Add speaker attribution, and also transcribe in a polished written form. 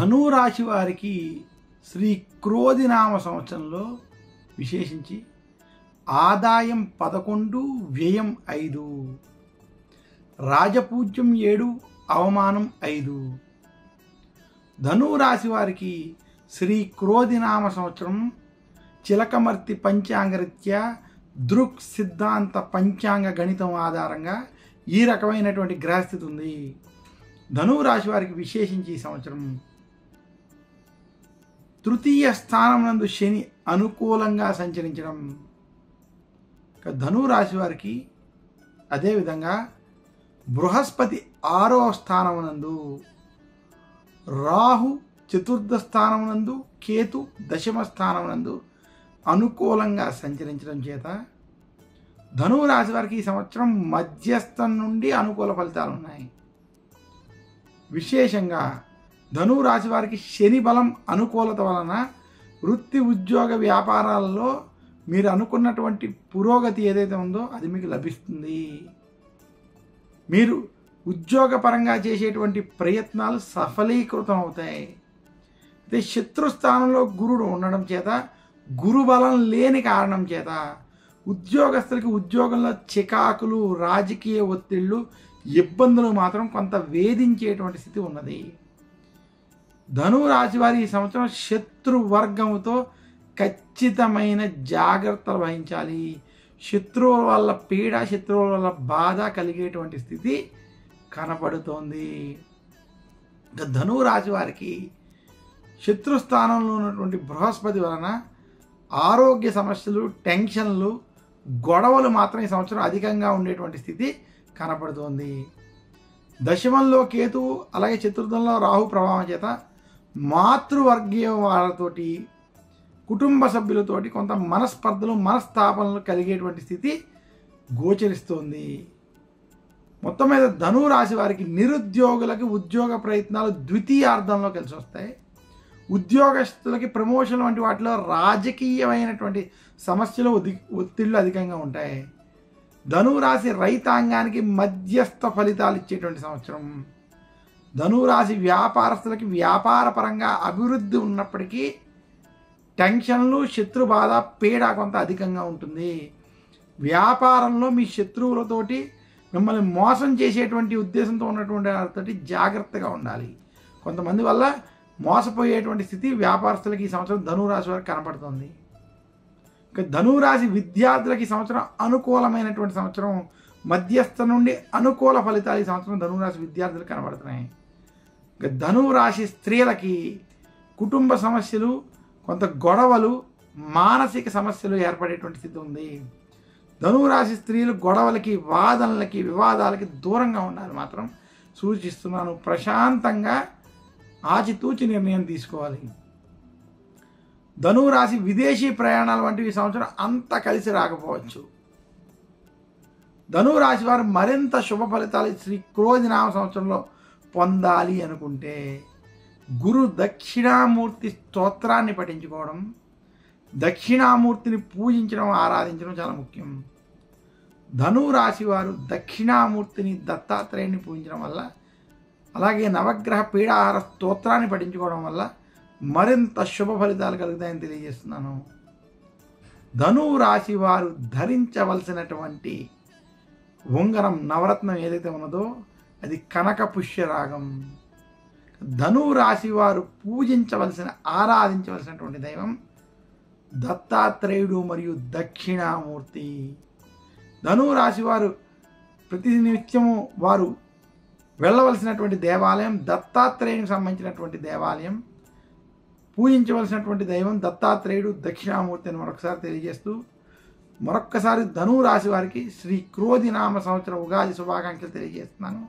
Speaker 1: ధనురాశి వారికి శ్రీ క్రోధినామ సంవత్సరంలో విశేషించి ఆదాయం 11, వ్యయం 5, రాజపూజ్యం 7, అవమానం 5. ధనురాశి వారికి శ్రీ క్రోధినామ సంవత్సరం చిలకమర్తి పంచాంగరీత్యా దృక్ సిద్ధాంత పంచాంగ గణితం ఆధారంగా ఈ రకమైనటువంటి గ్రహస్థితి ఉంది. ధనురాశి వారికి విశేషించి ఈ సంవత్సరం తృతీయ స్థానం నందు శని అనుకూలంగా సంచరించడం. ధనురాశి వారికి అదేవిధంగా బృహస్పతి 6వ స్థానం నందు, రాహు 4థ స్థానం నందు, కేతు 10వ స్థానం నందు అనుకూలంగా సంచరించడం చేత ధనురాశి వారికి ఈ సంవత్సరం మధ్యస్థం నుండి అనుకూల ఫలితాలు ఉన్నాయి. విశేషంగా ధనురాశి వారికి శని బలం అనుకూలత వలన వృత్తి ఉద్యోగ వ్యాపారాలలో మీరు అనుకున్నటువంటి పురోగతి ఏదైతే ఉందో అది మీకు లభిస్తుంది. మీరు ఉద్యోగపరంగా చేసేటువంటి ప్రయత్నాలు సఫలీకృతం అవుతాయి. అయితే శత్రుస్థానంలో గురుడు ఉండడం చేత, గురు బలం లేని కారణం చేత ఉద్యోగస్తులకి ఉద్యోగంలో చికాకులు, రాజకీయ ఒత్తిళ్ళు, ఇబ్బందులు మాత్రం కొంత వేధించేటువంటి స్థితి ఉన్నది. ధనురాశి వారి ఈ సంవత్సరం శత్రువర్గంతో ఖచ్చితమైన జాగ్రత్తలు వహించాలి. శత్రువుల వల్ల పీడ, శత్రువుల వల్ల బాధ కలిగేటువంటి స్థితి కనపడుతోంది. ధనురాశి వారికి శత్రుస్థానంలో ఉన్నటువంటి బృహస్పతి వలన ఆరోగ్య సమస్యలు, టెన్షన్లు, గొడవలు మాత్రం ఈ సంవత్సరం అధికంగా ఉండేటువంటి స్థితి కనపడుతోంది. దశమంలో కేతువు, అలాగే చతుర్థంలో రాహు ప్రభావం చేత మాతృవర్గీయ వాళ్ళతోటి, కుటుంబ సభ్యులతోటి కొంత మనస్పర్ధలు, మనస్తాపనలు కలిగేటువంటి స్థితి గోచరిస్తోంది. మొత్తం మీద ధనురాశి వారికి నిరుద్యోగులకి ఉద్యోగ ప్రయత్నాలు ద్వితీయార్థంలో కలిసి వస్తాయి. ఉద్యోగస్తులకి ప్రమోషన్ వంటి వాటిలో రాజకీయమైనటువంటి సమస్యలు, ఒత్తిళ్లు అధికంగా ఉంటాయి. ధనురాశి రైతాంగానికి మధ్యస్థ ఫలితాలు ఇచ్చేటువంటి సంవత్సరం. ధనురాశి వ్యాపారస్తులకి వ్యాపారపరంగా అభివృద్ధి ఉన్నప్పటికీ టెన్షన్లు, శత్రుబాధ, పీడ కొంత అధికంగా ఉంటుంది. వ్యాపారంలో మీ శత్రువులతోటి మిమ్మల్ని మోసం చేసేటువంటి ఉద్దేశంతో ఉన్నటువంటి వారితోటి జాగ్రత్తగా ఉండాలి. కొంతమంది వల్ల మోసపోయేటువంటి స్థితి వ్యాపారస్తులకి ఈ సంవత్సరం ధనురాశి వారికి కనపడుతుంది. ఇక ధనురాశి విద్యార్థులకి ఈ సంవత్సరం అనుకూలమైనటువంటి సంవత్సరం. మధ్యస్థ నుండి అనుకూల ఫలితాలు ఈ సంవత్సరం ధనురాశి విద్యార్థులకు కనబడుతున్నాయి. ఇక ధనురాశి స్త్రీలకి కుటుంబ సమస్యలు, కొంత గొడవలు, మానసిక సమస్యలు ఏర్పడేటువంటి స్థితి ఉంది. ధనురాశి స్త్రీలు గొడవలకి, వాదనలకి, వివాదాలకి దూరంగా ఉండాలి మాత్రం సూచిస్తున్నాను. ప్రశాంతంగా ఆచితూచి నిర్ణయం తీసుకోవాలి. ధనురాశి విదేశీ ప్రయాణాలు వంటివి సంవత్సరం అంత కలిసి రాకపోవచ్చు. ధనురాశి వారు మరింత శుభ ఫలితాలు శ్రీ క్రోధినామ సంవత్సరంలో పొందాలి అనుకుంటే గురు దక్షిణామూర్తి స్తోత్రాన్ని పఠించుకోవడం, దక్షిణామూర్తిని పూజించడం, ఆరాధించడం చాలా ముఖ్యం. ధనురాశి వారు దక్షిణామూర్తిని, దత్తాత్రేయుని పూజించడం వల్ల, అలాగే నవగ్రహ పీడాహార స్తోత్రాన్ని పఠించుకోవడం వల్ల మరింత శుభ ఫలితాలు కలుగుతాయని తెలియజేస్తున్నాను. ధనురాశి వారు ధరించవలసినటువంటి ఉంగరం, నవరత్నం ఏదైతే ఉన్నదో అది కనక పుష్యరాగం. ధనురాశి వారు పూజించవలసిన, ఆరాధించవలసినటువంటి దైవం దత్తాత్రేయుడు మరియు దక్షిణామూర్తి. ధనురాశి వారు ప్రతి నిత్యము వారు వెళ్ళవలసినటువంటి దేవాలయం దత్తాత్రేయునికి సంబంధించినటువంటి దేవాలయం. పూజించవలసినటువంటి దైవం దత్తాత్రేయుడు, దక్షిణామూర్తి అని మరొకసారి తెలియజేస్తూ, మరొక్కసారి ధనురాశి వారికి శ్రీ క్రోధినామ సంవత్సర ఉగాది శుభాకాంక్షలు తెలియజేస్తున్నాను.